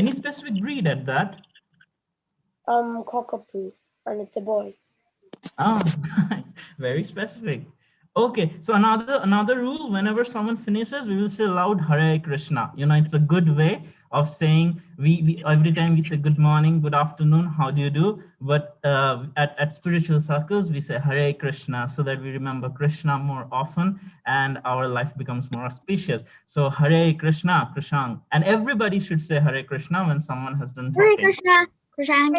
Any specific breed at that? Cockapoo, and it's a boy. Oh, nice. Very specific. Okay, so another rule, whenever someone finishes, we will say loud Hare Krishna. You know, it's a good way of saying we every time we say good morning, good afternoon, how do you do? But at spiritual circles, we say Hare Krishna so that we remember Krishna more often and our life becomes more auspicious. So Hare Krishna, Krishang. And everybody should say Hare Krishna when someone has done Hare talking. Krishna, Krishna.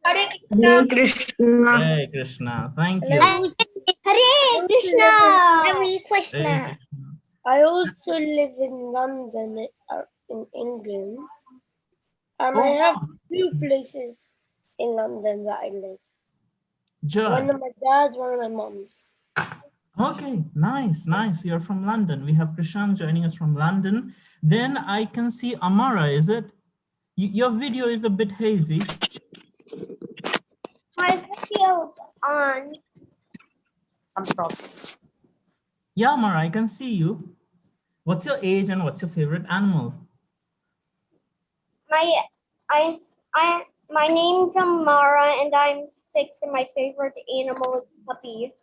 Hare Krishna. Hare Krishna. Thank you. Hare Krishna. Hare Hare Krishna. Krishna. I also live in London, in England, and I Oh, have wow. two places in London that I live. Joy. One of my dad's, one of my mom's. Okay, nice, nice. You're from London. We have Krishan joining us from London. Then I can see Amara, is it? Your video is a bit hazy. My video on. Yeah, Amara, I can see you. What's your age and what's your favorite animal? My name's Amara and I'm 6 and my favorite animal is puppy.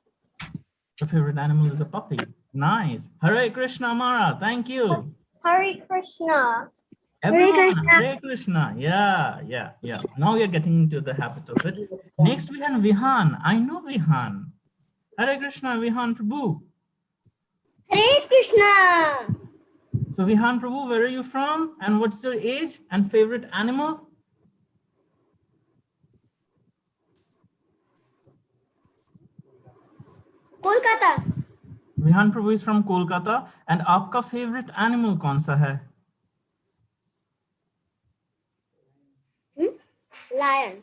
Your favorite animal is a puppy. Nice. Hare Krishna, Amara. Thank you. Hare Krishna. Everyone, Hare Krishna. Yeah. Now you're getting into the habit of it. Next we have Vihan. I know Vihan. Hare Krishna, Vihan Prabhu. Hare Krishna. So Vihan Prabhu, where are you from? And what's your age and favorite animal? Kolkata. Vihan Prabhu is from Kolkata. And आपका favorite animal कौन सा है? Lion.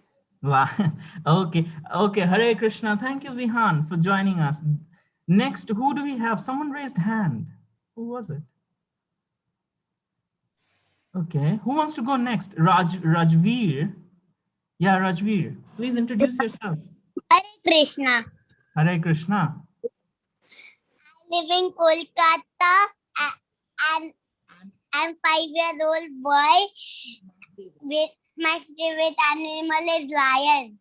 Okay. Hare Krishna. Thank you, Vihan, for joining us. Next, who do we have? Someone raised hand. Who was it? Okay. Who wants to go next? Rajveer. Yeah, Rajveer. Please introduce yourself. Hare Krishna. Hare Krishna. I live in Kolkata and I'm 5-year-old boy with my favorite animal is lion.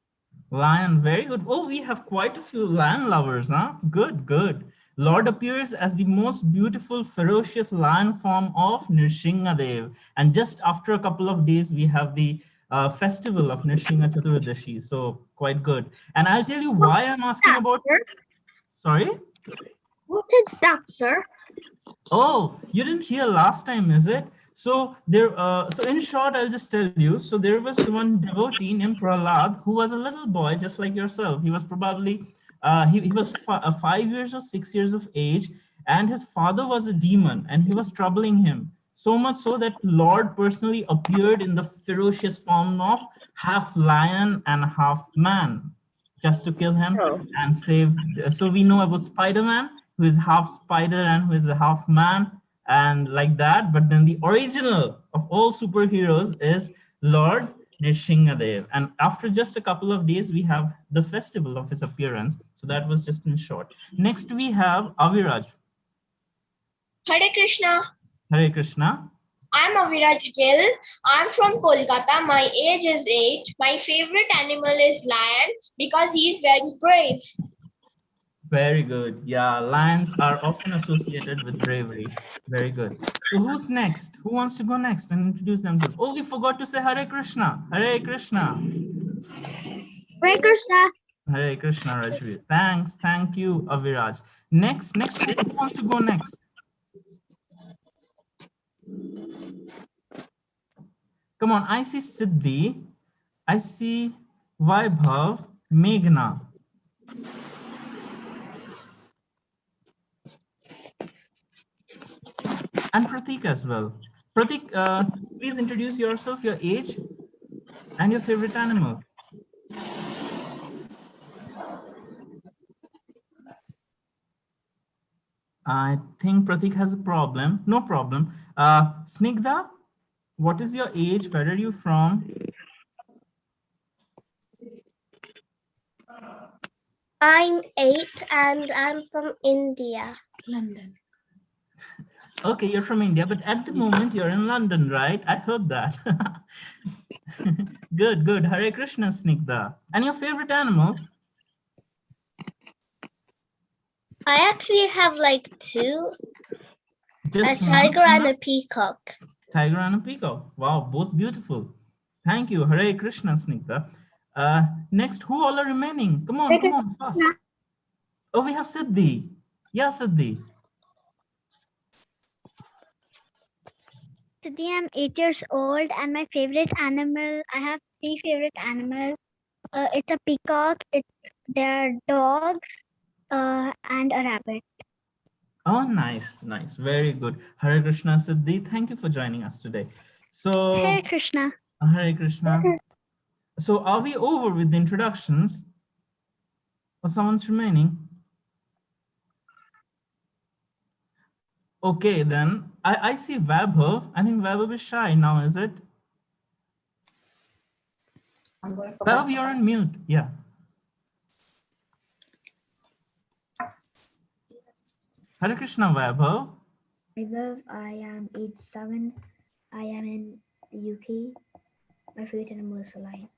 Lion, very good. Oh, we have quite a few lion lovers, huh? Good. Lord appears as the most beautiful, ferocious lion form of Nrsimhadev. And just after a couple of days, we have the festival of Nrsimha Chaturdashi. So quite good. And I'll tell you why I'm asking about... Sorry? What is that, sir? Oh, you didn't hear last time, is it? So so in short, I'll just tell you. So there was one devotee named Prahlad who was a little boy, just like yourself. He was probably he was 5 years or 6 years of age, and his father was a demon, and he was troubling him so much so that Lord personally appeared in the ferocious form of half lion and half man, just to kill him and save. So we know about Spider-Man, who is half spider and who is a half man, and like that. But then the original of all superheroes is Lord Nrsimhadev. And after just a couple of days, we have the festival of his appearance. So that was just in short. Next, we have Aviraj. Hare Krishna. Hare Krishna. I'm Aviraj Gill. I'm from Kolkata. My age is 8. My favorite animal is lion because he's very brave. Very good. Yeah, lions are often associated with bravery. Very good. So who's next? Who wants to go next and introduce themselves? Oh, we forgot to say Hare Krishna. Hare Krishna. Hare Krishna. Hare Krishna, Rajveer. Thanks. Thank you, Aviraj. Next, who wants to go next? Come on, I see Siddhi. I see Vaibhav, Meghna. And Pratik as well. Pratik, please introduce yourself, your age, and your favorite animal. I think Pratik has a problem. No problem. Snigdha, what is your age? Where are you from? I'm 8 and I'm from India. London. Okay, you're from India, but at the moment you're in London, right? I heard that. Good, good. Hare Krishna, Snigdha. And your favorite animal? I actually have like two, a Just tiger one? and a peacock. Tiger and a peacock. Wow, both beautiful. Thank you. Hare Krishna, Snigdha. Next, who all are remaining? Come on, fast. Oh, we have Siddhi. Yeah, Siddhi. Today I'm 8 years old, and my favorite animal. I have three favorite animals. It's a peacock. They're dogs, and a rabbit. Oh, nice, nice. Very good. Hare Krishna, Siddhi. Thank you for joining us today. So, Hare Krishna. Hare Krishna. So, are we over with the introductions? Or someone's remaining? Okay, then I see Vaibhav. I think Vaibhav is shy now, is it? Vaibhav, you're on mute. Yeah. Hare Krishna, Vaibhav. I am age 7. I am in the UK. My favorite animal is a lion.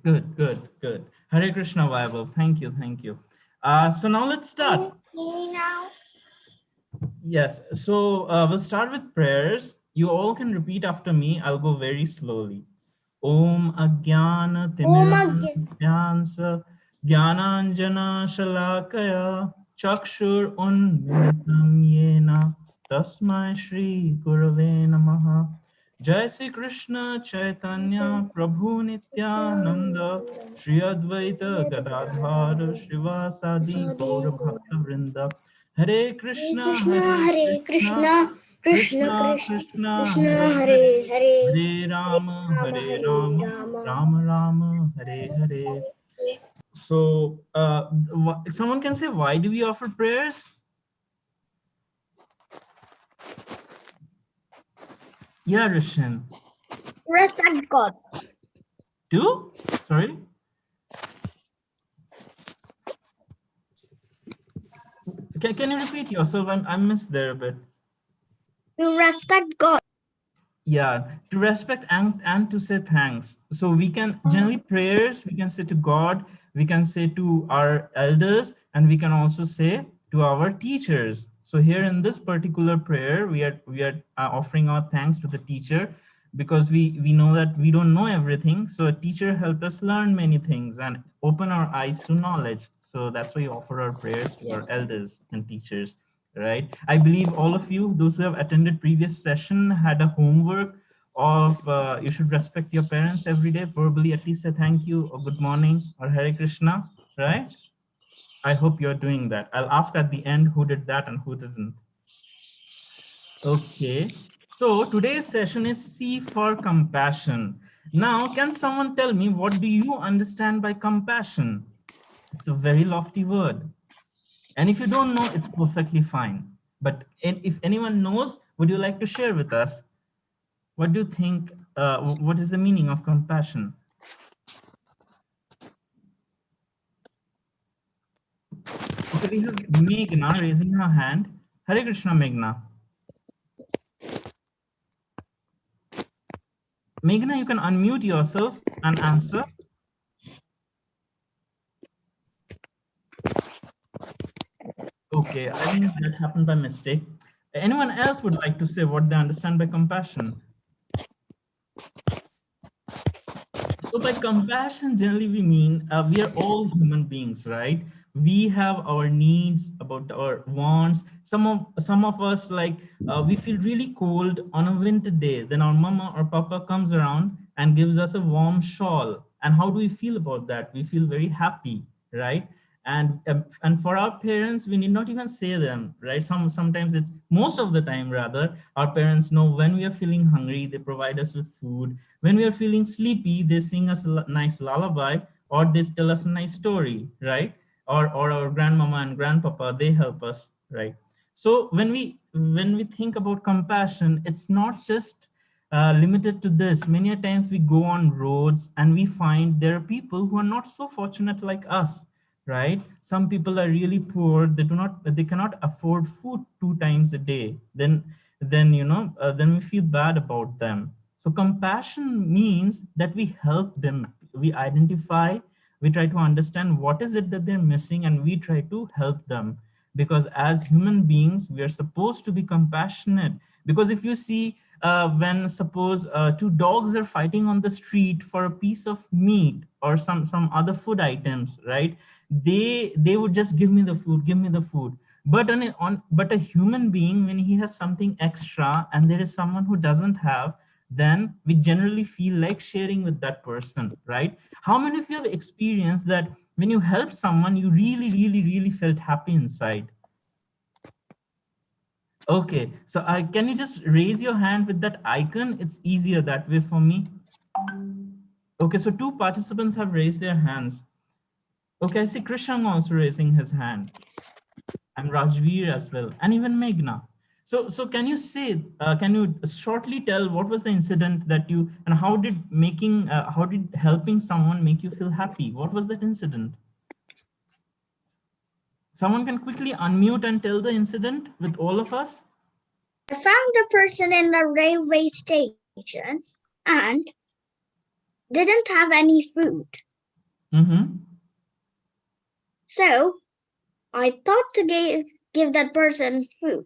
Good, good, good. Hare Krishna, Vaibhav. Thank you, thank you. So now let's start. Me now. Yes, so we'll start with prayers. You all can repeat after me. I'll go very slowly. Om Agyana Timirandhyansa Jnananjana Shalakaya Chakshur Unmilitam Yena Tasmai Shri Gurave Namaha. Jai Sri Krishna Chaitanya Prabhu Nityananda Shri Advaita Gadadhara Shivasadi Gaura Bhakta Vrinda. Hare Krishna, Hare Krishna, Krishna Krishna, Hare Hare, Hare Rama, Hare Rama, Rama Rama, Hare Hare. So, someone can say, why do we offer prayers? Yeah, Rishan. Respect God. Do? Sorry? Can you repeat yourself? I missed there a bit. To respect God. Yeah, to respect and to say thanks. So we can generally prayers, we can say to God, we can say to our elders, and we can also say to our teachers. So here in this particular prayer, we are offering our thanks to the teacher, because we know that we don't know everything. So a teacher helped us learn many things and open our eyes to knowledge. So that's why we offer our prayers to our elders and teachers. Right, I believe all of you, those who have attended previous session, had a homework of you should respect your parents every day, verbally at least say thank you or good morning or Hare Krishna, right? I hope you're doing that. I'll ask at the end who did that and who didn't. Okay, so today's session is C for compassion. Now, can someone tell me, what do you understand by compassion? It's a very lofty word. And if you don't know, it's perfectly fine. But if anyone knows, would you like to share with us? What do you think? What is the meaning of compassion? Okay, we have Meghna raising her hand. Hare Krishna, Meghna. Meghna, you can unmute yourself and answer. Okay, I think that happened by mistake. Anyone else would like to say what they understand by compassion? So by compassion, generally we mean we are all human beings, right? We have our needs, about our wants. Some of us, like we feel really cold on a winter day. Then our mama or papa comes around and gives us a warm shawl. And how do we feel about that? We feel very happy, right? And for our parents, we need not even say them, right? Sometimes it's most of the time rather, our parents know when we are feeling hungry, they provide us with food. When we are feeling sleepy, they sing us a nice lullaby, or they tell us a nice story, right? Or our grandmama and grandpapa, they help us, right? So when we think about compassion, it's not just limited to this. Many a times we go on roads and we find there are people who are not so fortunate like us, right? Some people are really poor. They cannot afford food 2 times a day. Then then then we feel bad about them. So compassion means that we help them, we identify, we try to understand what is it that they're missing, and we try to help them. Because as human beings, we are supposed to be compassionate. Because if you see, when suppose two dogs are fighting on the street for a piece of meat or some other food items, right? They would just give me the food, give me the food. But but a human being, when he has something extra and there is someone who doesn't have, then we generally feel like sharing with that person, right? How many of you have experienced that when you help someone, you really felt happy inside? Okay, so can you just raise your hand with that icon? It's easier that way for me. Okay, so two participants have raised their hands. Okay, I see Krishang also raising his hand, and Rajveer as well, and even Meghna. So can you say, can you shortly tell what was the incident that you, and how did helping someone make you feel happy? What was that incident? Someone can quickly unmute and tell the incident with all of us. I found a person in a railway station and didn't have any food. Mm-hmm. So I thought to give that person food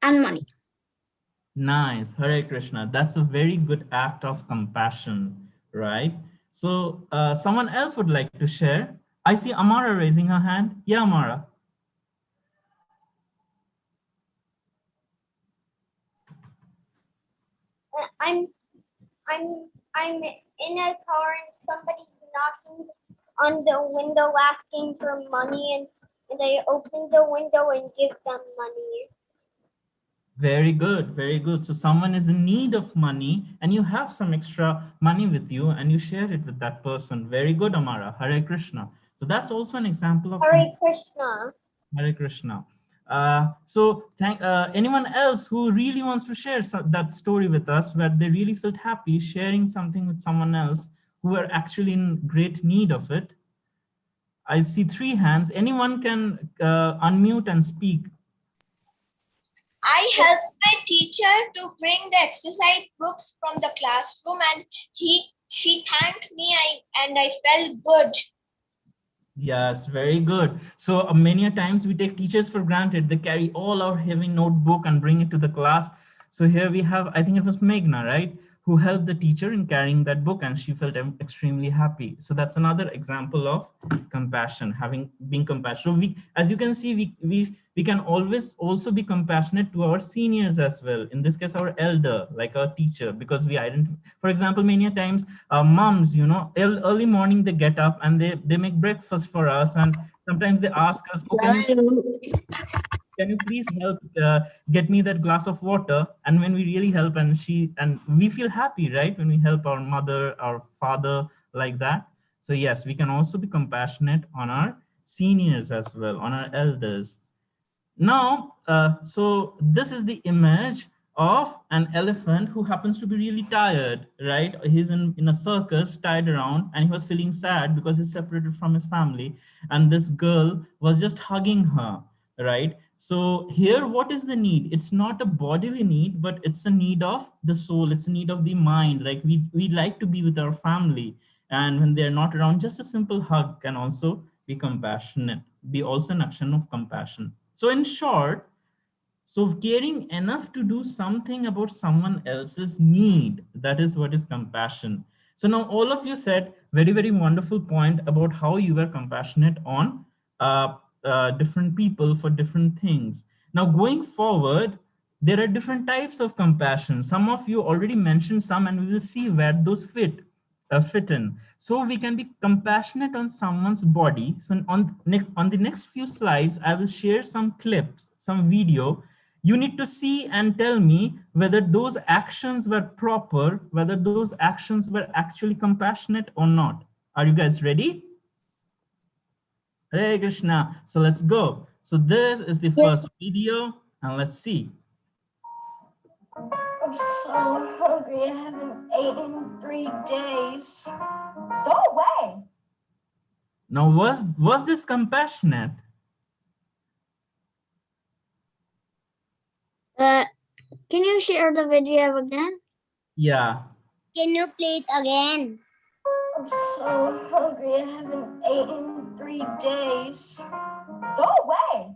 and money. Nice. Hare Krishna. That's a very good act of compassion, right? So someone else would like to share. I see Amara raising her hand. Yeah, Amara. I'm I'm in a car and somebody's knocking on the window asking for money, and I open the window and give them money. Very good, very good. So someone is in need of money and you have some extra money with you and you share it with that person. Very good, Amara. Hare Krishna. So that's also an example of Hare Krishna. Hare Krishna. So thank anyone else who really wants to share that story with us, where they really felt happy sharing something with someone else who were actually in great need of it. I see three hands. Anyone can unmute and speak. I helped my teacher to bring the exercise books from the classroom, and she thanked me, and I felt good. Yes, very good. So many a times we take teachers for granted. They carry all our heavy notebook and bring it to the class. So here we have, I think it was Meghna, right, who helped the teacher in carrying that book, and she felt extremely happy. So that's another example of compassion, being compassionate. So we, as you can see, we can always also be compassionate to our seniors as well. In this case, our elder, like our teacher, because we identify. For example, many a times moms, early morning they get up and they make breakfast for us, and sometimes they ask us, oh, can you please help get me that glass of water? And when we really help, and we feel happy, right, when we help our mother, our father, like that. So yes, we can also be compassionate on our seniors as well, on our elders. Now, so this is the image of an elephant who happens to be really tired, right? He's in a circus, tied around, and he was feeling sad because he's separated from his family. And this girl was just hugging her, right? So here, what is the need? It's not a bodily need, but it's a need of the soul. It's a need of the mind. Like we like to be with our family. And when they're not around, just a simple hug can also be compassionate, be also an action of compassion. So in short, so caring enough to do something about someone else's need, that is what is compassion. So now all of you said very wonderful point about how you were compassionate on different people for different things. Now going forward, there are different types of compassion. Some of you already mentioned some, and we will see where those fit in. So we can be compassionate on someone's body. So on the next few slides, I will share some clips, some video. You need to see and tell me whether those actions were proper, whether those actions were actually compassionate or not. Are you guys ready? Hare Krishna. So let's go. So this is the first video, and let's see. I'm so hungry. I haven't eaten in 3 days. Go away. Now, was this compassionate? Can you share the video again? Yeah. Can you play it again? I'm so hungry. I haven't eaten in 3 days. Go away.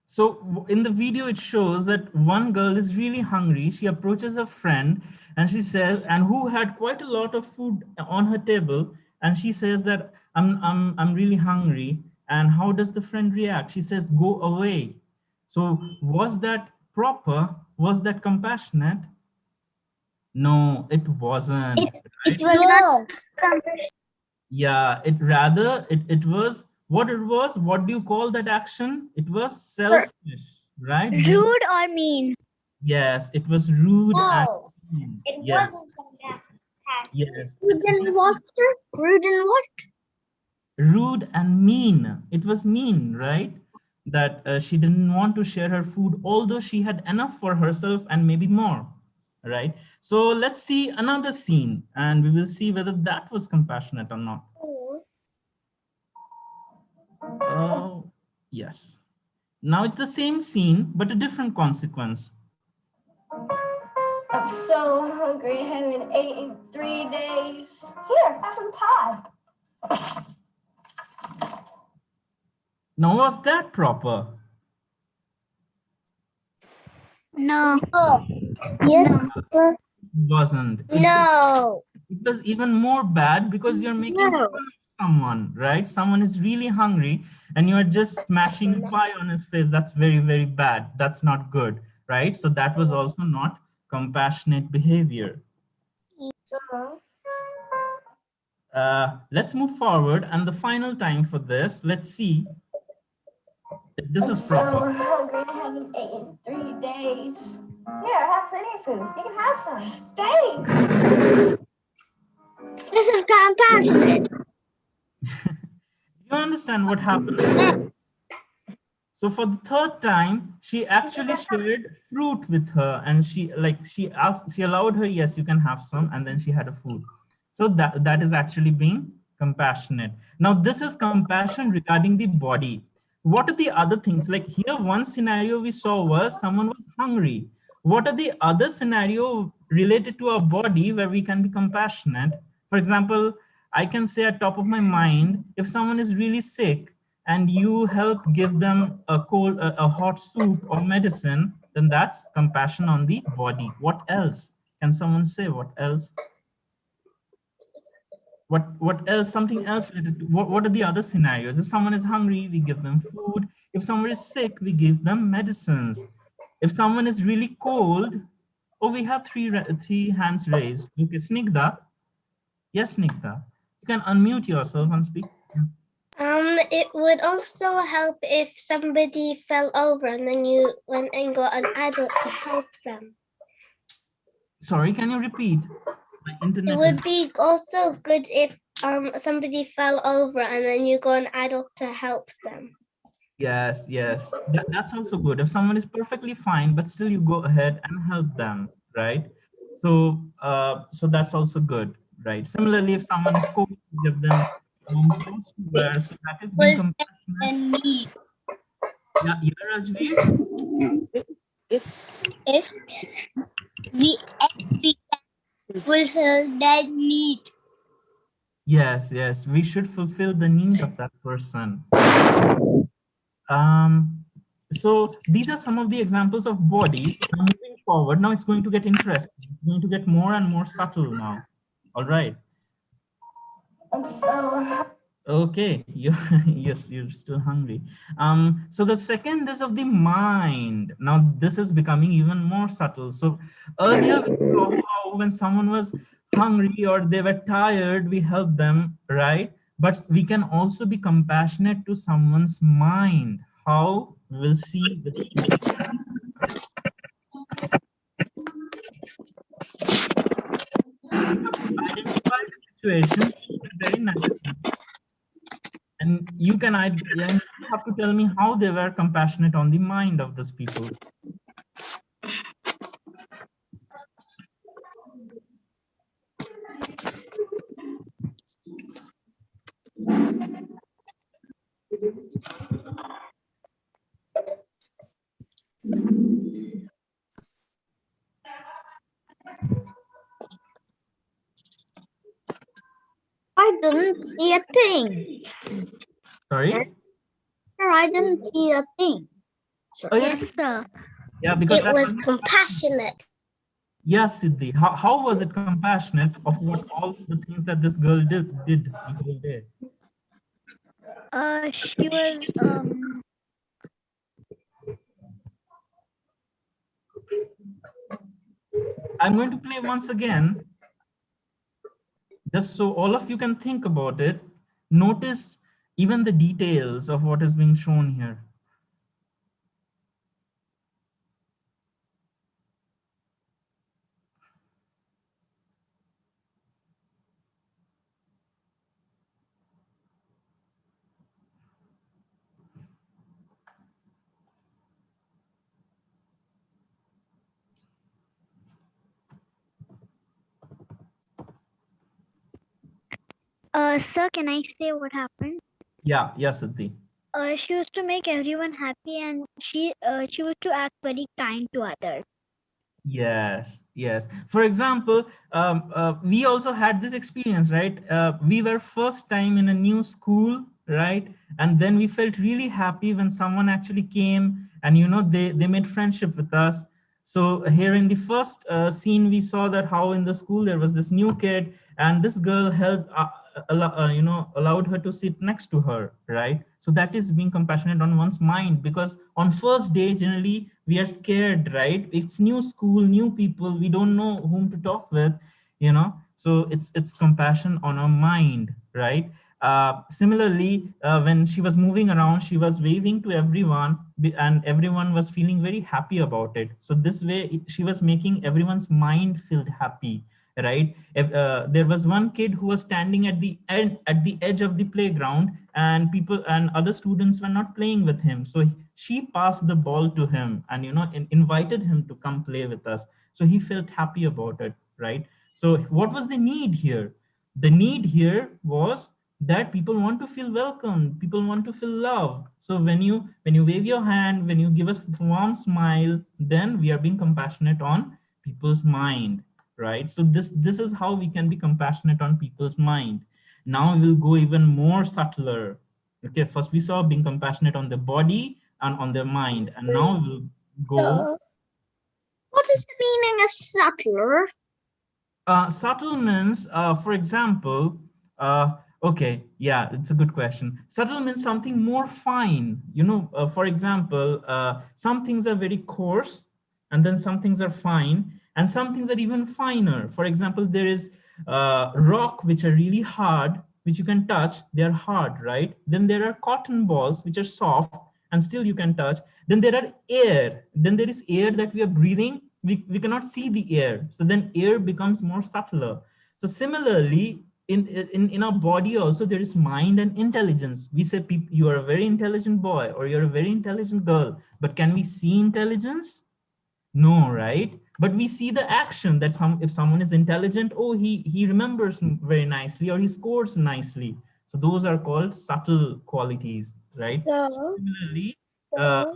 So in the video, it shows that one girl is really hungry. She approaches a friend and she says, and who had quite a lot of food on her table. And she says that I'm really hungry. And how does the friend react? She says, go away. So was that proper? Was that compassionate? No, it wasn't. It Right? was No. not. Yeah, it was what it was. What do you call that action? It was selfish, right? Rude or mean? Yes, it was rude and No. mean. It Yes, wasn't compassionate. yes. Rude and what, sir? Rude and what? Rude and mean. It was mean, right? That she didn't want to share her food, although she had enough for herself and maybe more, right? So let's see another scene and we will see whether that was compassionate or not. Oh, yes. Now it's the same scene, but a different consequence. I'm so hungry. I haven't eaten in 3 days. Here, have some Thai. Now, was that proper? No. Oh, Yes, sir. Wasn't. no. It was even more bad because you're making fun No. of someone, right? Someone is really hungry and you're just smashing a pie on his face. That's very, very bad. That's not good, right? So that was also not compassionate behavior. Sir. Let's move forward. And the final time for this, let's see if this I'm is so proper. hungry. I haven't eaten in 3 days. Here, I have plenty of food. You can have some. Thanks. This is compassionate. You understand what happened? So for the third time, she actually shared fruit with her, and she allowed her, yes, you can have some, and then she had a food. So that is actually being compassionate. Now this is compassion regarding the body. What are the other things? Like here, one scenario we saw was someone was hungry. What are the other scenario related to our body where we can be compassionate? For example, I can say at top of my mind, if someone is really sick, and you help give them a hot soup or medicine, then that's compassion on the body. What else? Can someone say what else? What else? Something else related to, what are the other scenarios? If someone is hungry, we give them food. If someone is sick, we give them medicines. If someone is really cold, oh, we have three hands raised. Okay, Snigdha. Yes, Snigdha. You can unmute yourself and speak. Yeah. It would also help if somebody fell over and then you went and got an adult to help them. Sorry, can you repeat? My It internet is. would be also good if somebody fell over and then you got an adult to help them. Yes, yes. That's also good. If someone is perfectly fine, but still you go ahead and help them, right? So that's also good, right? Similarly, if someone is cold, you give them clothes to wear. So that is being compassionate. Need. Yeah, yeah, Rajveer? If we fulfill that need. Yes, yes. We should fulfill the need of that person. So these are some of the examples of body. Now moving forward, now it's going to get interesting. It's going to get more and more subtle now. All right. I'm so Okay. You, yes, you're still hungry. So the second is of the mind. Now this is becoming even more subtle. So earlier we saw how when someone was hungry or they were tired, we helped them, right? But we can also be compassionate to someone's mind. How? We'll see with the next. You have to identify the situation very nicely, and you have to tell me how they were compassionate on the mind of those people. didn't see a thing. Sorry? Sir, I didn't see a thing. Oh, yeah. Yes, sir. Yeah, because It that's was compassionate. yeah, Siddhi. How was it compassionate of what all the things that this girl did the whole day? She was I'm going to play once again, just so all of you can think about it. Notice even the details of what is being shown here. sir, can I say what happened? Yeah, yeah, Siddhi. She used to make everyone happy, and she used to act very kind to others. Yes, yes. For example, we also had this experience, right? We were first time in a new school, right? And then we felt really happy when someone actually came and, you know, they made friendship with us. So here in the first scene, we saw that how in the school there was this new kid, and this girl helped, you know, allowed her to sit next to her, right? So that is being compassionate on one's mind, because on first day, generally, we are scared, right? It's new school, new people, we don't know whom to talk with, you know. So it's compassion on our mind, right? Similarly, when she was moving around, she was waving to everyone, and everyone was feeling very happy about it. So this way, she was making everyone's mind feel happy, right? There was one kid who was standing at the end, at the edge of the playground, and people and other students were not playing with him. So she passed the ball to him, and, you know, invited him to come play with us. So he felt happy about it, right? So what was the need here? The need here was that people want to feel welcome, people want to feel loved. So when you wave your hand, when you give us a warm smile, then we are being compassionate on people's mind, right? So this is how we can be compassionate on people's mind. Now we'll go even more subtler. Okay, first we saw being compassionate on the body and on their mind, and now we'll go. What is the meaning of subtler? Subtle means, for example, okay, yeah, it's a good question. Subtle means something more fine. You know, for example, some things are very coarse, and then some things are fine, and some things are even finer. For example, there is rock which are really hard, which you can touch. They're hard, right? Then there are cotton balls which are soft, and still you can touch. Then there are air. Then there is air that we are breathing. We cannot see the air. So then air becomes more subtler. So similarly, in our body also, there is mind and intelligence. We say you are a very intelligent boy or you're a very intelligent girl, but can we see intelligence? No, right? But we see the action that if someone is intelligent, oh, he remembers very nicely, or he scores nicely. So those are called subtle qualities, right? So similarly, uh,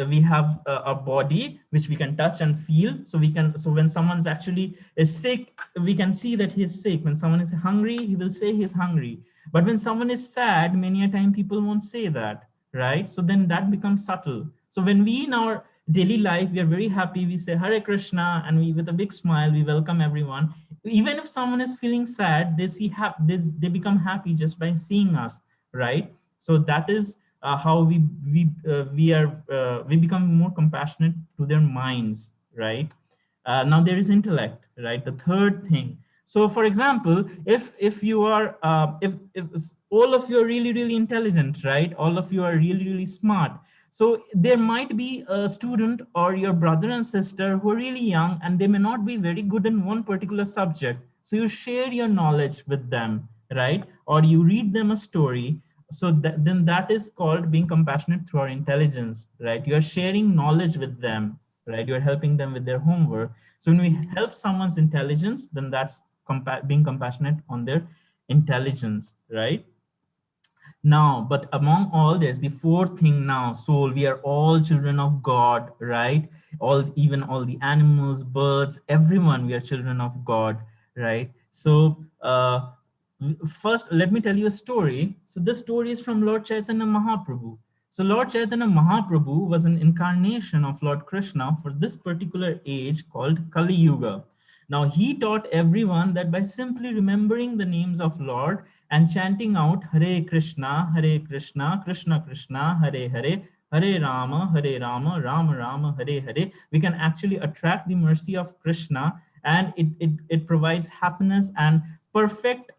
we have a body which we can touch and feel. So when someone's actually is sick, we can see that he's sick. When someone is hungry, he will say he's hungry. But when someone is sad, many a time people won't say that, right? So then that becomes subtle. So when we in our daily life, we are very happy, we say Hare Krishna, and we with a big smile we welcome everyone. Even if someone is feeling sad, they become happy just by seeing us, right? So that is how we become more compassionate to their minds, right? Now there is intellect, right? The third thing. So for example, if you are if all of you are really intelligent, right? All of you are really smart. So there might be a student or your brother and sister who are really young, and they may not be very good in one particular subject. So you share your knowledge with them, right? Or you read them a story. So then that is called being compassionate through our intelligence, right? You are sharing knowledge with them, right? You're helping them with their homework. So when we help someone's intelligence, then that's being compassionate on their intelligence, right? Now, but among all, there's the fourth thing now. Soul, we are all children of God, right? Even all the animals, birds, everyone, we are children of God, right? So First, let me tell you a story. So this story is from Lord Chaitanya Mahaprabhu. So Lord Chaitanya Mahaprabhu was an incarnation of Lord Krishna for this particular age called Kali Yuga. Now he taught everyone that by simply remembering the names of Lord and chanting out Hare Krishna, Krishna Krishna, Hare Hare, Hare Rama, Rama Rama, Hare Hare, we can actually attract the mercy of Krishna, and it provides happiness, and perfect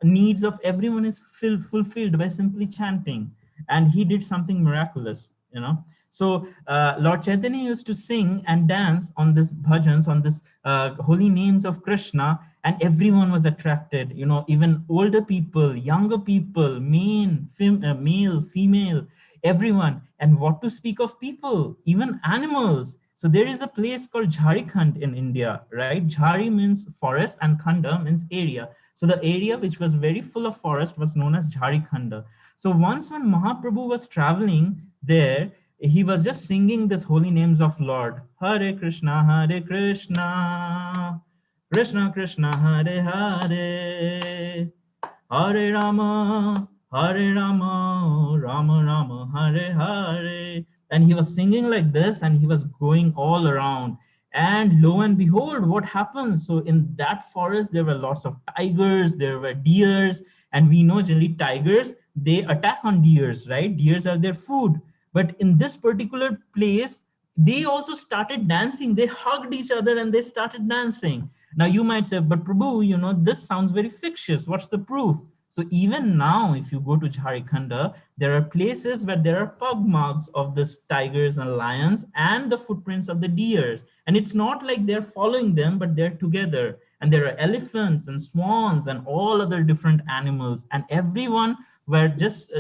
needs of everyone is fulfilled by simply chanting. And he did something miraculous, you know. So Lord Chaitanya used to sing and dance on this bhajans, on this holy names of Krishna, and everyone was attracted, you know, even older people, younger people, male, female, everyone. And what to speak of people, even animals. So there is a place called Jharkhand in India, right? Jhari means forest and Khanda means area. So the area which was very full of forest was known as Jharikhanda. So once when Mahaprabhu was traveling there, he was just singing this holy names of Lord. Hare Krishna, Krishna Krishna, Hare Hare, Hare Rama, Rama Rama, Hare Hare. And he was singing like this, and he was going all around. And lo and behold, what happens? So in that forest, there were lots of tigers, there were deers, and we know generally tigers, they attack on deers, right? Deers are their food. But in this particular place, they also started dancing. They hugged each other and they started dancing. Now you might say, but Prabhu, you know, this sounds very fictitious. What's the proof? So even now, if you go to Jharikhanda, there are places where there are pug marks of these tigers and lions and the footprints of the deers. And it's not like they're following them, but they're together. And there are elephants and swans and all other different animals. And everyone were just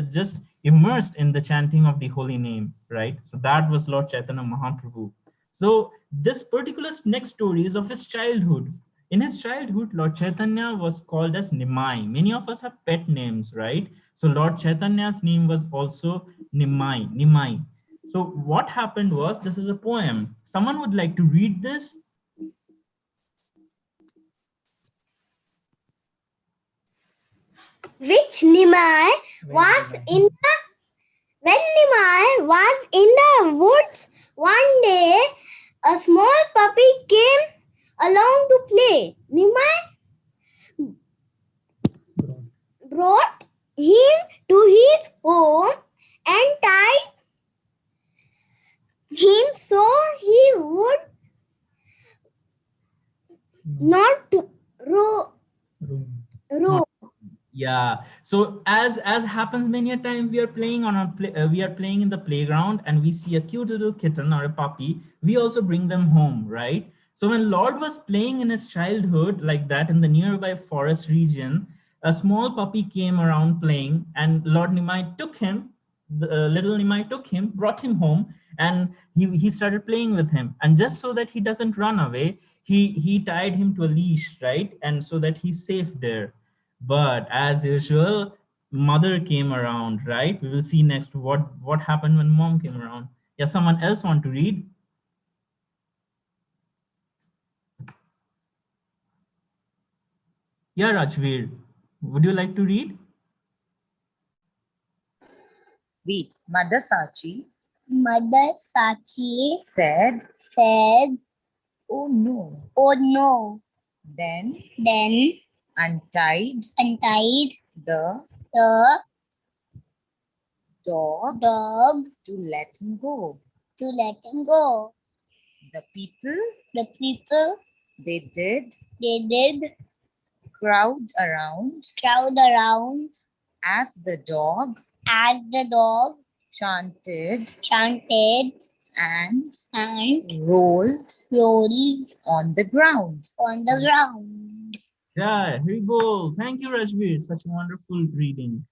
immersed in the chanting of the holy name, right? So that was Lord Chaitanya Mahaprabhu. So this particular next story is of his childhood. In his childhood, Lord Chaitanya was called as Nimai. Many of us have pet names, right? So Lord Chaitanya's name was also Nimai. So what happened was, this is a poem. Someone would like to read this? Which Nimai was in the when Nimai was in the woods one day, a small puppy came along to play. Nimai brought him to his home and tied him so he would not roam. Yeah. So as happens many a time, we are playing on we are playing in the playground and we see a cute little kitten or a puppy. We also bring them home, right? So when Lord was playing in his childhood like that in the nearby forest region, a small puppy came around playing, and Lord Nimai took him. The little Nimai took him, brought him home, and he started playing with him. And just so that he doesn't run away, he tied him to a leash, right? And so that he's safe there. But as usual, mother came around, right? We will see next what happened when mom came around. Yeah, someone else want to read? Yeah, Rajveer, would you like to read? Read. Mother Sachi said, oh no. oh no. Then Untied the the dog dog to let him go. to let him go. The people, They did did crowd around crowd around as the dog as the dog chanted and rolled rolled on the ground. on the ground. Yeah, Haribol. Thank you, Rajveer. Such a wonderful reading.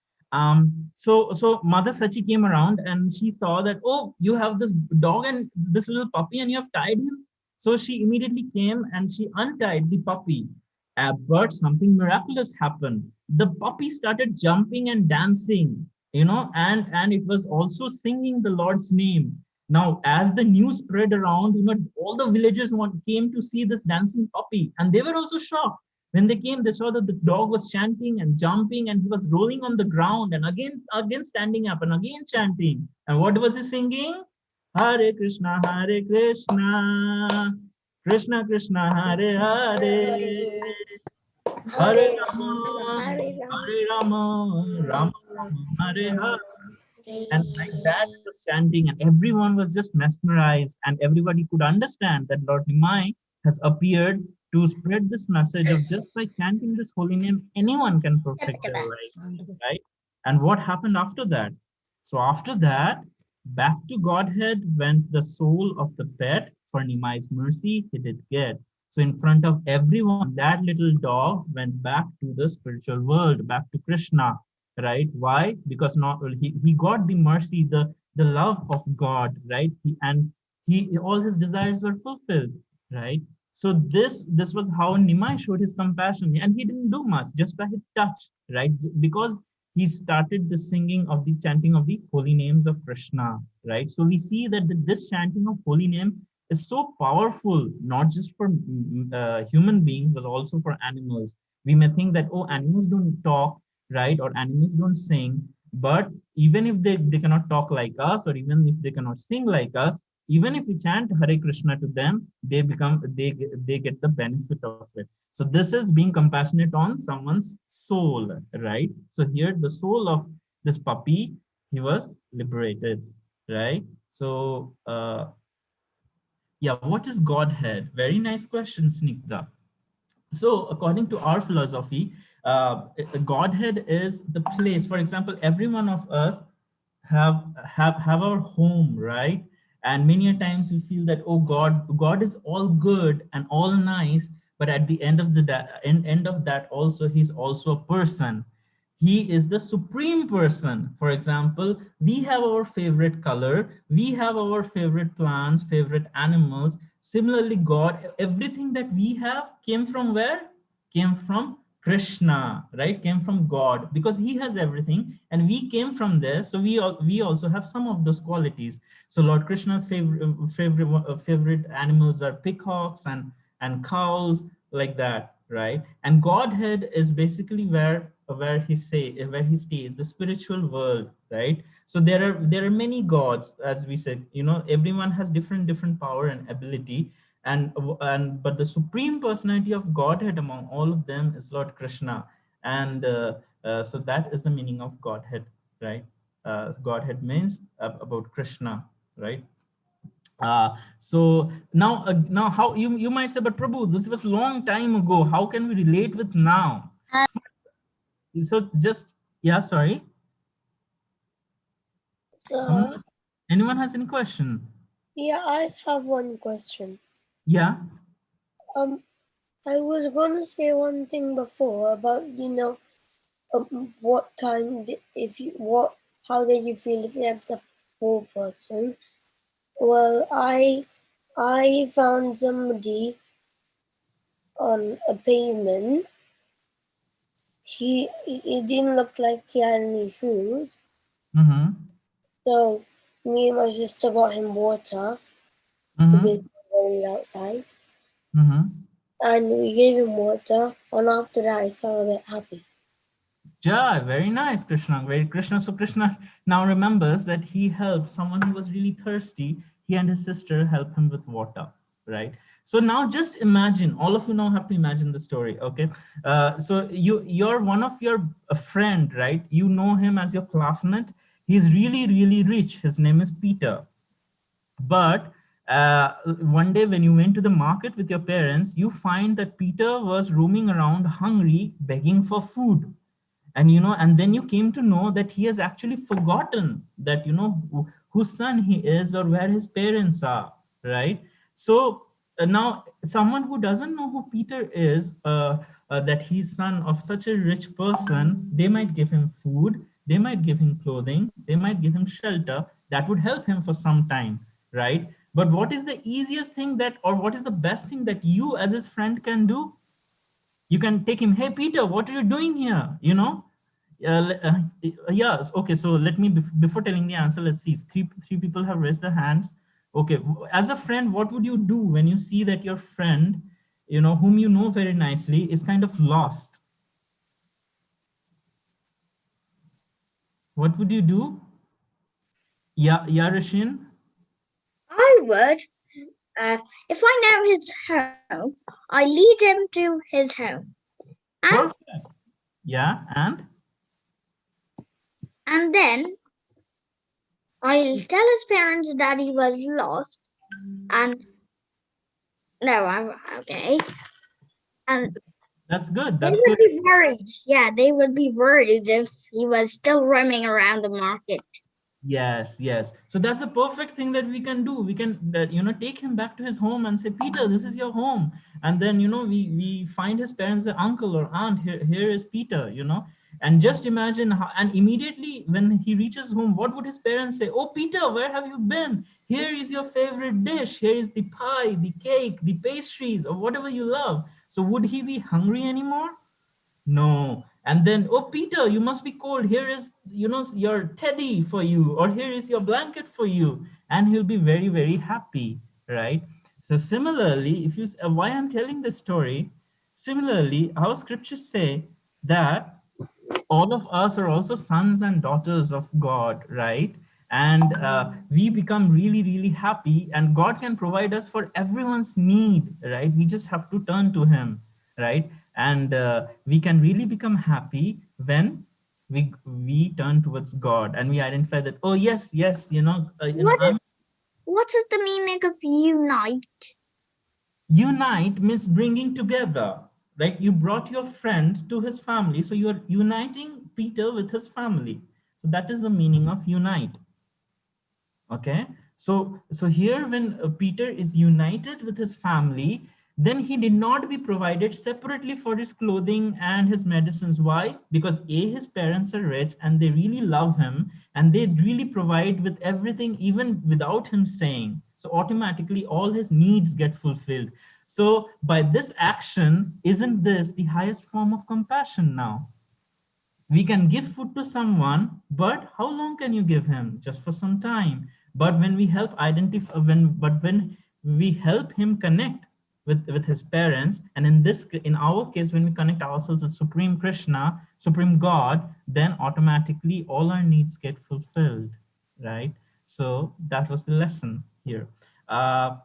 So Mother Sachi came around and she saw that, oh, you have this dog and this little puppy and you have tied him. So she immediately came and she untied the puppy. But something miraculous happened. The puppy started jumping and dancing, you know, and it was also singing the Lord's name. Now, as the news spread around, you know, all the villagers came to see this dancing puppy, and they were also shocked. When they came, they saw that the dog was chanting and jumping, and he was rolling on the ground, and again standing up and again chanting. And what was he singing? Hare Krishna, Hare Krishna, Krishna Krishna, Hare Hare, Hare Hare Rama, Rama, Hare Rama, Hare Rama, Rama Rama, Hare Hare. And like that, he was chanting, and everyone was just mesmerized, and everybody could understand that Lord Nimai has appeared to spread this message of just by chanting this holy name, anyone can perfect their life, right? And what happened after that? So after that, back to Godhead went the soul of the pet. For Nimai's mercy, he did get. So in front of everyone, that little dog went back to the spiritual world, back to Krishna, right? Why? Because not he got the mercy, the love of God, right? He all his desires were fulfilled, right? So this was how Nimai showed his compassion, and he didn't do much, just by his touch, right? Because he started the singing of the chanting of the holy names of Krishna, right? So we see that this chanting of holy name is so powerful, not just for human beings, but also for animals. We may think that, oh, animals don't talk, right? Or animals don't sing. But even if they cannot talk like us, or even if they cannot sing like us, even if we chant Hare Krishna to them, they get the benefit of it. So this is being compassionate on someone's soul, right? So here the soul of this puppy, he was liberated, right? So yeah, what is Godhead? Very nice question, Snigdha. So according to our philosophy, Godhead is the place. For example, every one of us have our home, right? And many a times we feel that, oh, God is all good and all nice, but at the end of end of that also, he's also a person. He is the supreme person. For example, we have our favorite color, we have our favorite plants, favorite animals. Similarly, God, everything that we have came from where? Came from Krishna, right? Came from God, because he has everything and we came from there. So we also have some of those qualities. So Lord Krishna's favorite animals are peacocks and cows, like that, right? And Godhead is basically where he stays, the spiritual world, right? So there are many gods, as we said, everyone has different power and ability, and but the supreme personality of Godhead among all of them is Lord Krishna. And so that is the meaning of Godhead, right? Godhead means about Krishna, right? So now how you might say, but Prabhu, this was long time ago, how can we relate with now? So just, yeah, sorry, So, someone, anyone has any question? yeah, I have one question. Yeah. Um, I was gonna say one thing before about, what time if you how did you feel if you had a poor person? Well, I found somebody on a pavement. He didn't look like he had any food, Mm-hmm. so me and my sister got him water because Mm-hmm. we were going outside, Mm-hmm. and we gave him water. And after that, I felt a bit happy. Yeah, very nice, Krishna. Very Krishna. So Krishna now remembers that he helped someone who was really thirsty. He and his sister helped him with water, right? So now just imagine, all of you now have to imagine the story, okay? So you're one of your a friend, right? You know him as your classmate. He's really rich. His name is Peter. But one day when you went to the market with your parents, you find that Peter was roaming around hungry, begging for food. And then you came to know that he has actually forgotten that, whose son he is or where his parents are, right? So now someone who doesn't know who Peter is, that he's son of such a rich person, they might give him food, they might give him clothing, they might give him shelter that would help him for some time, right? But what is the easiest thing that, or what is the best thing that you as his friend can do? You can take him, hey Peter, what are you doing here? Yes, okay, so let me, before telling the answer, let's see, three people have raised their hands. Okay, as a friend, what would you do when you see that your friend whom you know very nicely, is kind of lost, what would you do? Yeah, Yarishin? I would, if I know his home, I lead him to his home. And, Perfect. Yeah, and then I'll tell his parents that he was lost. And no, I'm okay. And that's good. they That's would good. be worried. Yeah, they would be worried if he was still roaming around the market. Yes, yes. So that's the perfect thing that we can do. We can, take him back to his home and say, Peter, this is your home. And then, we find his parents, the uncle or aunt, here is Peter. And just imagine how, and immediately when he reaches home, what would his parents say? Oh, Peter, where have you been? Here is your favorite dish. Here is the pie, the cake, the pastries, or whatever you love. So would he be hungry anymore? No. And then, oh, Peter, you must be cold. Here is, your teddy for you, or here is your blanket for you. And he'll be very, very happy, right? So similarly, why I'm telling this story, similarly, our scriptures say that all of us are also sons and daughters of God, right? And we become really, really happy, and God can provide us for everyone's need, right? We just have to turn to Him, right? And we can really become happy when we turn towards God and we identify that, oh yes, yes, I'm What is the meaning of unite? unite means bringing together, right? You brought your friend to his family, so you're uniting Peter with his family. So that is the meaning of unite. Okay, so here when Peter is united with his family, then he did not be provided separately for his clothing and his medicines. Why? Because his parents are rich and they really love him, and they really provide with everything even without him saying. So automatically all his needs get fulfilled. So by this action, isn't this the highest form of compassion now? We can give food to someone, but how long can you give him? Just for some time. But when we help identify, when we help him connect with his parents, and in our case, when we connect ourselves with Supreme Krishna, Supreme God, then automatically all our needs get fulfilled, right? So that was the lesson here. Uh,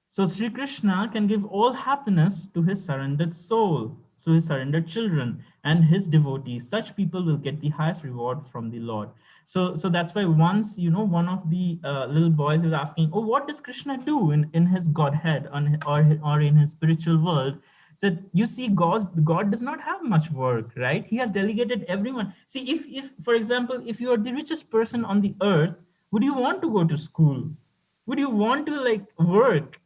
so Sri Krishna can give all happiness to his surrendered soul, so his surrendered children and his devotees. Such people will get the highest reward from the Lord. So that's why once, one of the little boys was asking, oh, what does Krishna do in his Godhead or in his spiritual world? Said, you see, God does not have much work, right? He has delegated everyone. See, if for example, if you are the richest person on the earth, would you want to go to school? Would you want to like work?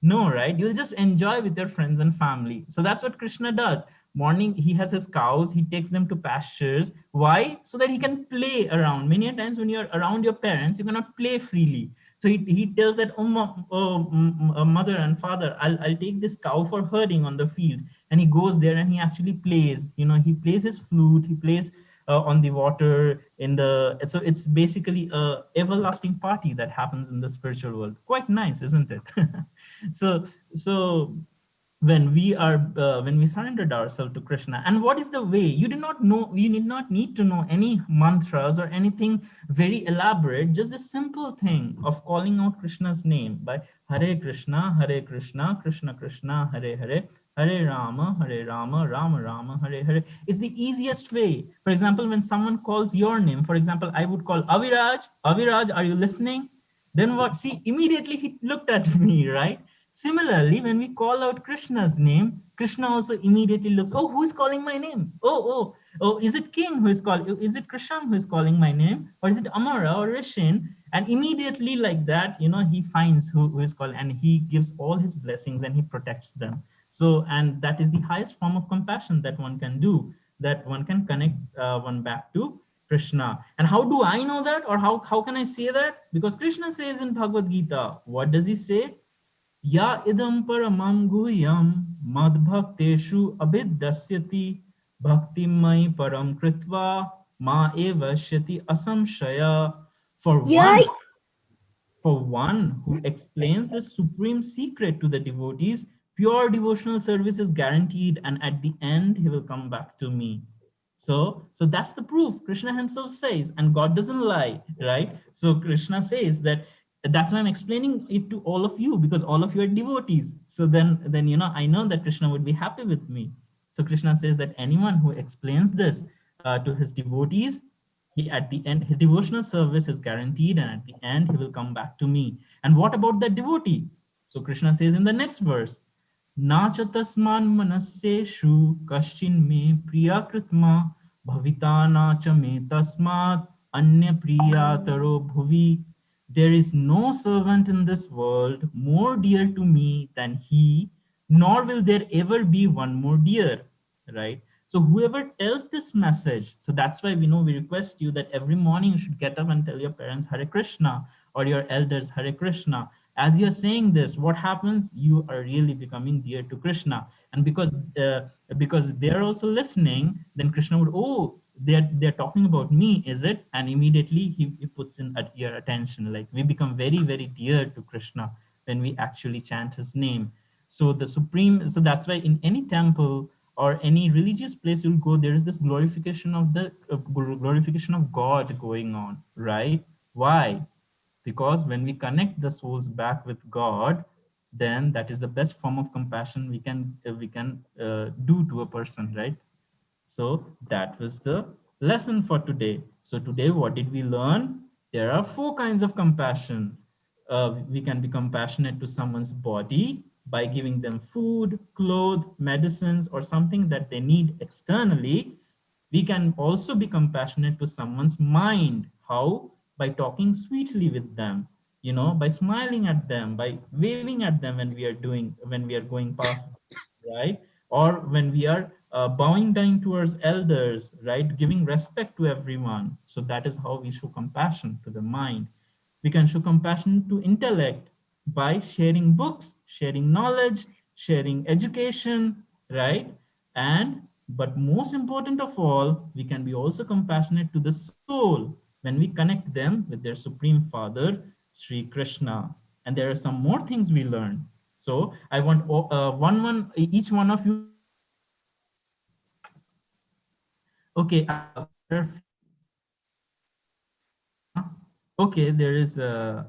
No, right? You'll just enjoy with your friends and family. So that's what Krishna does. Morning, he has his cows, he takes them to pastures. Why? So that he can play around. Many a times when you're around your parents, you cannot play freely. So he tells that, mother and father, I'll take this cow for herding on the field. And he goes there and he actually plays. He plays his flute, he plays on the water so it's basically a everlasting party that happens in the spiritual world. Quite nice, isn't it? So when we surrendered ourselves to Krishna, and what is the way? You do not know, you need not need to know any mantras or anything very elaborate, just the simple thing of calling out Krishna's name by Hare Krishna, Krishna Krishna, Hare Hare, Hare Rama, Rama Rama, Hare Hare is the easiest way. For example, when someone calls your name, for example, I would call Aviraj. Aviraj, are you listening? Then what? See, immediately he looked at me, right? Similarly, when we call out Krishna's name, Krishna also immediately looks, oh, who is calling my name? Oh, is it King who is calling? Is it Krishan who is calling my name? Or is it Amara or Rishin? And immediately like that, he finds who is calling, and he gives all his blessings and he protects them. So, and that is the highest form of compassion that one can do, that one can connect one back to Krishna. And how do I know that? Or how can I say that? Because Krishna says in Bhagavad Gita, what does he say? Ya idam paramam guhyam madbhakteshu abhidasyati bhaktimai param kritva ma evashyati asamshaya. For Yeah, one who explains the supreme secret to the devotees, Pure devotional service is guaranteed, and at the end, he will come back to me. So that's the proof. Krishna himself says, and God doesn't lie, right? So Krishna says that, that's why I'm explaining it to all of you, because all of you are devotees. So then I know that Krishna would be happy with me. So Krishna says that anyone who explains this to his devotees, he at the end, his devotional service is guaranteed, and at the end he will come back to me. And what about that devotee? So Krishna says in the next verse, Nacha tasman manaseshu kaschin me priya kritma bhavita nacha me tasmat anya priya taro bhuvi. There is no servant in this world more dear to me than he, nor will there ever be one more dear, right? So whoever tells this message, so that's why we request you that every morning you should get up and tell your parents Hare Krishna, or your elders Hare Krishna. As you're saying this, what happens? You are really becoming dear to Krishna. And because they're also listening, then Krishna would, oh, they're talking about me, is it? And immediately he puts in at your attention. Like, we become very, very dear to Krishna when we actually chant his name. So that's why in any temple or any religious place you'll go, there is this glorification of glorification of God going on, right? Why? Because when we connect the souls back with God, then that is the best form of compassion we can do to a person, right? So that was the lesson for today. So today, what did we learn? There are 4 kinds of compassion. We can be compassionate to someone's body by giving them food, clothes, medicines, or something that they need externally. We can also be compassionate to someone's mind. How? By talking sweetly with them, by smiling at them, by waving at them when we are going past, right? Or when we are bowing down towards elders, right? Giving respect to everyone. So that is how we show compassion to the mind. We can show compassion to intellect by sharing books, sharing knowledge, sharing education, right? And but most important of all, we can be also compassionate to the soul when we connect them with their Supreme Father, Sri Krishna. And there are some more things we learn. So I want each one of you to write down some points. Okay, there are a few points. Okay, there is a.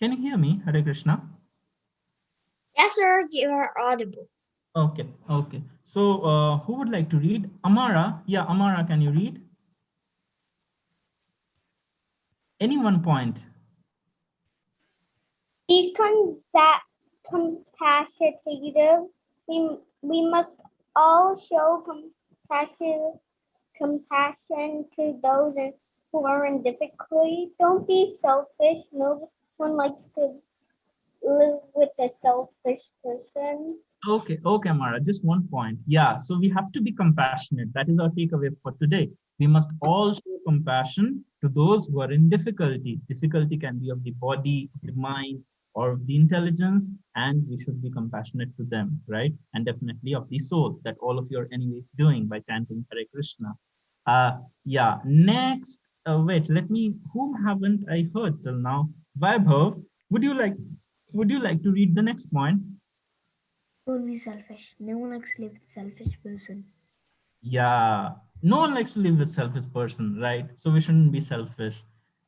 Can you hear me, Hare Krishna? Yes, sir, you are audible. Okay, okay. So who would like to read? Amara, yeah, Amara, can you read? Any one point? Be compassionative. We must all show compassion to those who are in difficulty. Don't be selfish. No one likes to live with a selfish person. Okay, okay, Amara, just one point. Yeah, so we have to be compassionate. That is our takeaway for today. We must all show compassion to those who are in difficulty. Difficulty can be of the body, of the mind, or of the intelligence, and we should be compassionate to them, right? And definitely of the soul, that all of you are anyways doing by chanting Hare Krishna. Yeah, next, wait, whom haven't I heard till now? Vaibhav, would you like to read the next point? Don't be selfish. No one likes to live with a selfish person. Yeah, no one likes to live with selfish person, right? So we shouldn't be selfish.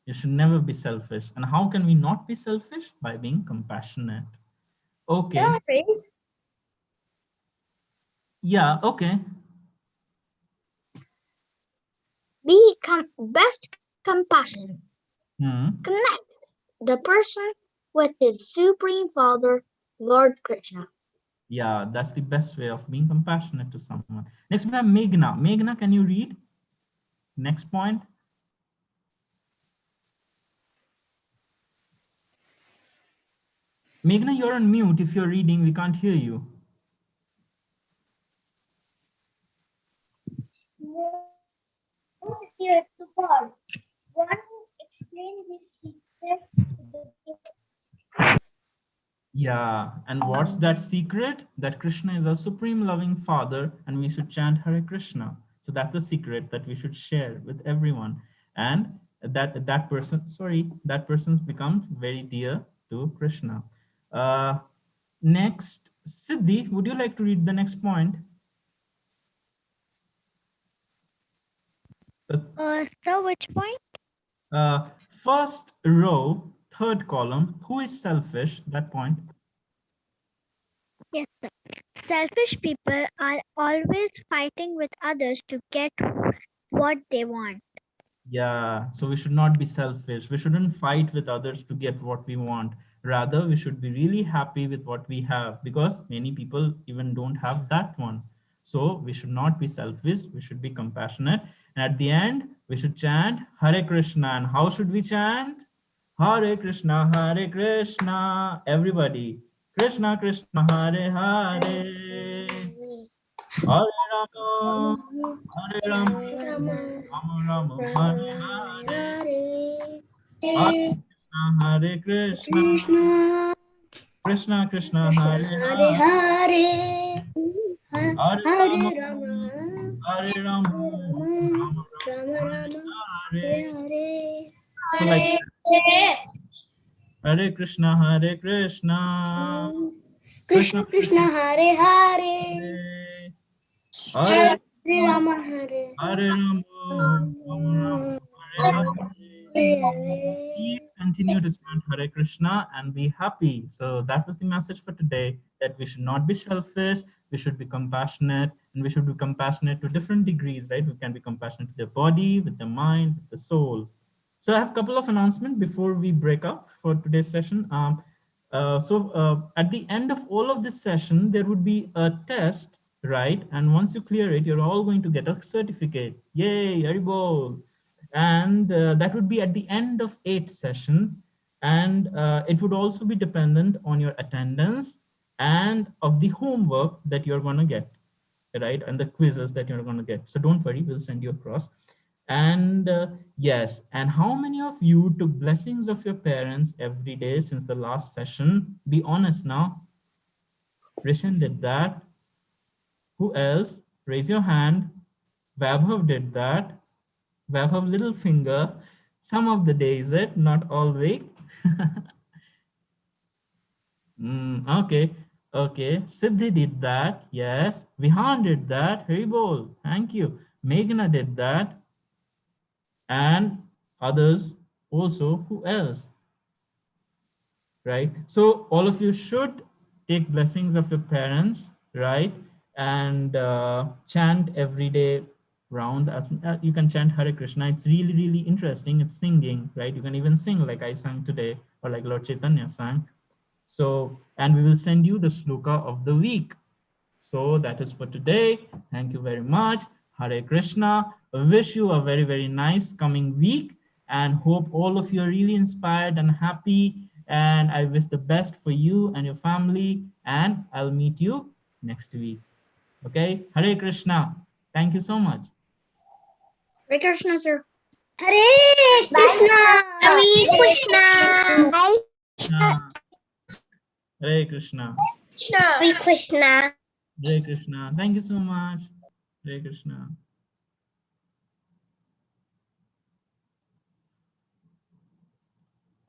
You should never be selfish. And how can we not be selfish? By being compassionate. Okay. Yeah, okay. Be best compassion. Hmm. Connect the person with his Supreme Father, Lord Krishna. Yeah, that's the best way of being compassionate to someone. Next, we have Meghna. Meghna, can you read? Next point. Meghna, you're on mute. If you're reading, we can't hear you. Most dear to God, one who explained his secret to the gifts. Yeah, and what's that secret? That Krishna is our supreme loving father and we should chant Hare Krishna. So that's the secret that we should share with everyone. And that person's become very dear to Krishna. Next, Siddhi, would you like to read the next point? So which point? First row, third column, who is selfish? That point. Yes, sir. Selfish people are always fighting with others to get what they want. Yeah, so we should not be selfish. We shouldn't fight with others to get what we want. Rather, we should be really happy with what we have, because many people even don't have that one. So we should not be selfish. We should be compassionate. And at the end, we should chant Hare Krishna. And how should we chant? Hare Krishna, Hare Krishna. Everybody. Krishna, Krishna, Hare Hare. Hare Rama, Hare Rama, Rama Rama, Hare Hare. Hare Krishna, Krishna Krishna, Hare Hare. Hare Rama, Hare Rama, Rama Rama, Hare Hare. So like Hare Krishna, Hare Krishna, Krishna Krishna, Hare Hare. Hare Rama, Hare Rama, Rama Rama, Hare Hare. Please continue to chant Hare Krishna and be happy. So that was the message for today, that we should not be selfish, we should be compassionate, and we should be compassionate to different degrees, right? We can be compassionate to the body, with the mind, with the soul. So I have a couple of announcements before we break up for today's session. At the end of all of this session, there would be a test, right? And once you clear it, you're all going to get a certificate. Yay, Haribol. And that would be at the end of 8th session. And it would also be dependent on your attendance and of the homework that you're going to get, right? And the quizzes that you're going to get. So don't worry, we'll send you across. And yes, and how many of you took blessings of your parents every day since the last session? Be honest now. Rishan did that. Who else? Raise your hand. Vaibhav did that. Vaibhav little finger. Some of the days it, not all week. Okay. Okay. Siddhi did that. Yes. Vihan did that. Haribol. Thank you. Meghna did that. And others also. Who else? Right? So all of you should take blessings of your parents, right? And chant everyday rounds. As you can chant Hare Krishna. It's really, really interesting. It's singing, right? You can even sing like I sang today, or like Lord Chaitanya sang. So, and we will send you the sloka of the week. So that is for today. Thank you very much. Hare Krishna. I wish you a very, very nice coming week, and hope all of you are really inspired and happy. And I wish the best for you and your family. And I'll meet you next week. Okay. Hare Krishna. Thank you so much. Hare Krishna, sir. Hare Krishna. Hare Krishna. Hare Krishna. Krishna. Hare Krishna. Hare Krishna. Thank you so much. Hare Krishna.